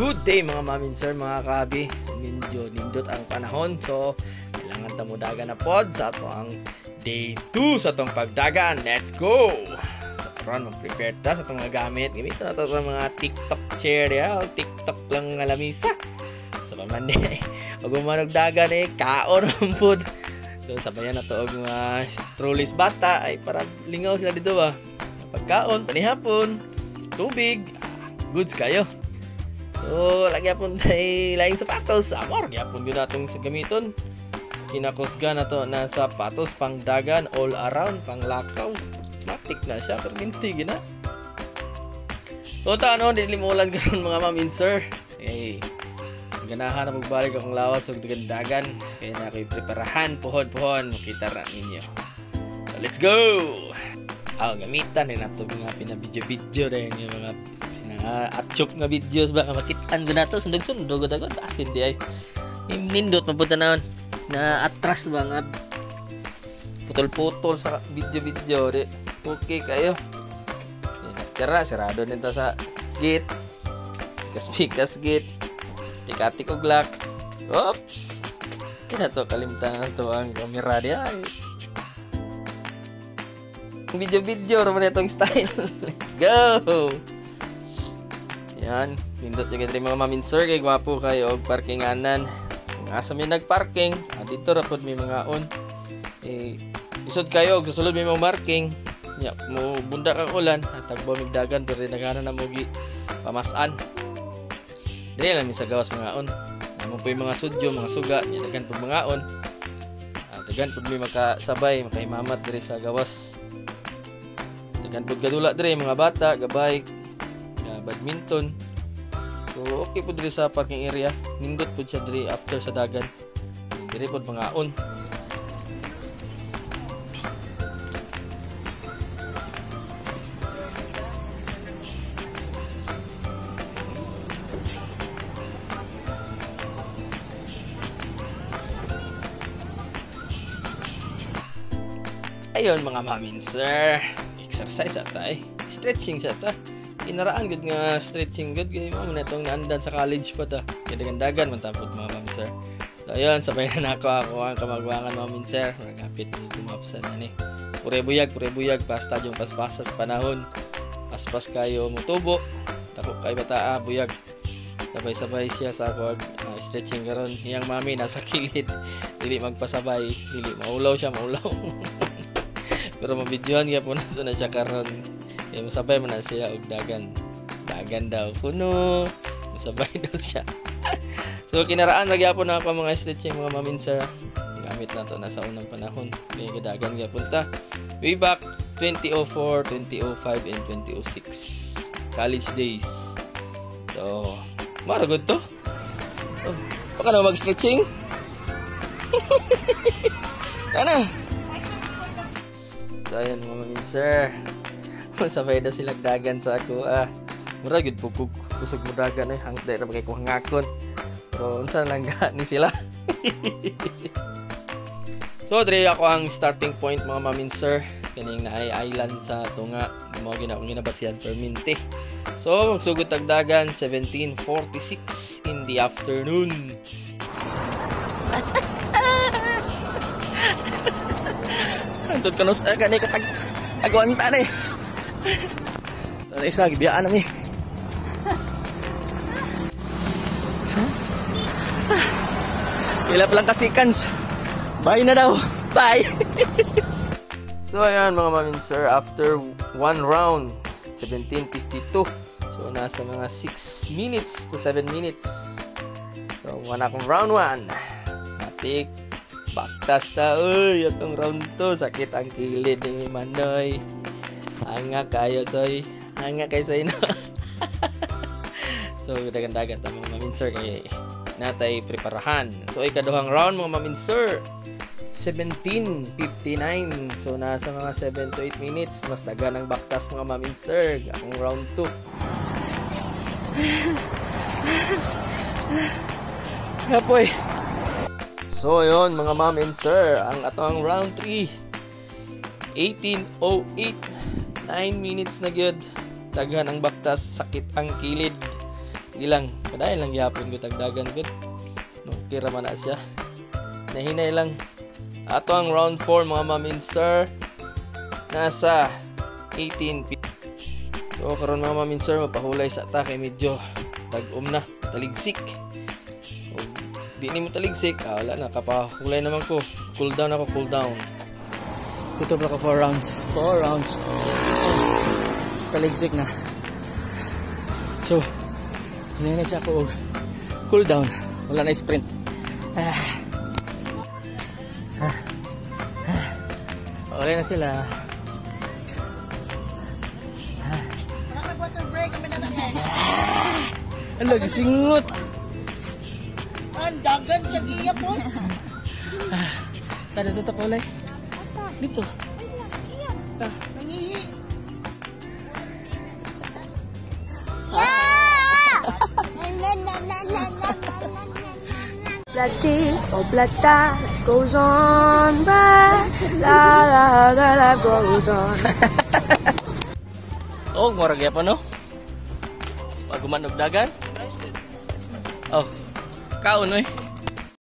Good day mga mamin sir, mga kabi. So medyo nindot ang panahon. So kailangan tamo dagan na pod sa ato ang day 2 sa tong pagdagan. Let's go! So karon mag-prepare ta sa tong mga gamit. Gamiton na to sa mga TikTok chair ya, TikTok lang nga lamisa. So man og manog dagan kaon ang food. So sabayan na to og mga trolleys bata ay para lingaw sila dito ba. Pagkaon panihapon, tubig, goods kayo. So, lagi apon tayo laing sapatos. Amor, gyapon yun natong sa gamiton. Kinakusga na to na sapatos pang dagan, all around, pang lakaw. Matik na siya, pero mintig na. So, ano, dilimulan karon mga mamin sir. Okay. Ganahan na magbalik akong lawas o dagan. Kaya na ako'y preparahan, puhon-puhon. Makita na ninyo. So, let's go! Gamitan na ito mga pinabidyo-bidyo rin yung mga atchok nga videos ba makitaan ko na ito sundog-sundog asin di ay nindot mapunta na atras ba nga putol-putol sa video-video di okay kayo tira sarado nito sa gate kas gate tik-tik og lock oops kaya to kalimtan na to ang camera di ay video naman itong style. Let's go! Yan. Pindot yung mga mamin sir. Kaya gwapo kayo og parkinganan. Kung asa may nagparking, dito rapod may mga on. Isod kayo og susulod may mga marking. Ya, mo bunda kang ulan. At tagbaw migdagan. Pero nagana na mo pamasan. Dili lang sa gawas mga on. Mo po yung mga sudyo, mga suga. Dagan po mga on. Dagan po may makasabay. Makaimamat diri sa gawas. Dagan po gadula diri mga bata, gabay, badminton. So okay po diri sa parking area. Nindot po siya diri after sa dagan. Diri po mga on. Ayun mga mamin sir. Exercise ata stretching sa ta. Inaraan gud nga stretching gud kay mo na itong naandan sa college pa ta. Kaya dagan man tapos mga mamin sir. So ayun, sabay na ako ang kamagwangan mamin sir. Magapit ni tumapsan na ni. Pure buyag pasta yung paspasa sa panahon. Paspas kayo motubo. Dako kay bata buyag. Sabay-sabay siya sa ako stretching karon. Iyang mami nasa kilid. Dili magpasabay, dili maulaw siya, maulaw. Pero mabidyohan nga po na siya karon. Kaya masabay mo na siya og dagan. Dagan daw kuno. Masabay daw siya. So kinaraan lagi po na ako mga stretching mga mamin sir. Gamit na to na sa unang panahon. Kaya dagan nga punta. Way back 2004, 2005 and 2006. College days. So, maragod to. Oh, baka na mag-stretching? Tana. So ayun mga mamin sir. Sabay daw sila dagan sa ako murag gud pupug kusog mo dagan hangtay ra kay ko hangakon. So unsa lang ni sila. So dire ako ang starting point mga mamin sir. Kining naay island sa tunga mo ginabasihan perminti. So magsugod tag dagan 17:46 in the afternoon. Antod kanus kani katag agwanta ni. Tara isa gibiyaan nami. Ilap lang kasikans. Bye na daw. Bye. So ayan mga mamin sir, after one round 17:52. So nasa mga 6 minutes to 7 minutes. So wala akong round 1. Matik baktas ta, uy, itong round 2, sakit ang kilid ni Manoy. Hanga kayo, soy. Hanga kayo, soy, no? So, dagan-dagan ta, mga mamin sir, kaya natay preparahan. So, ikaduhang round, mga mamin sir, 17:59. So, nasa mga 7 to 8 minutes. Mas dagan ang baktas, mga mamin sir. Akong round 2. Kapoy. So yun mga ma'am and sir, ang atong round 3 18:08, 9 minutes na gyud. Daghan ang baktas, sakit ang kilid. Ilang, kadayon lang yapon ko tagdagan gud. No, kira man na siya. Nahinay lang. Ato ang round 4 mga maminser. Nasa 18 feet. So karon mga maminser, mapahulay sa ta kay medyo tag-um na, taligsik. O, di ni mo taligsik, wala na, kapahulay naman ko. Cool down ako, cool down. Kutob ako 4 rounds. 4 rounds. Taligsik na. So, hinay siya ako cool down. Wala na sprint. Okay na sila. Water break kami na naman. Ang lagi singot. Ang dagan sa giya po. Tara dito kulay. Asa? Dito. Wait lang, kasi iyan. Nangihi. Bloody, oh bloody, life goes on, but la la la life goes on. Oh, murag yapon no? Pag gumanog dagan. Oh. Kaon oy.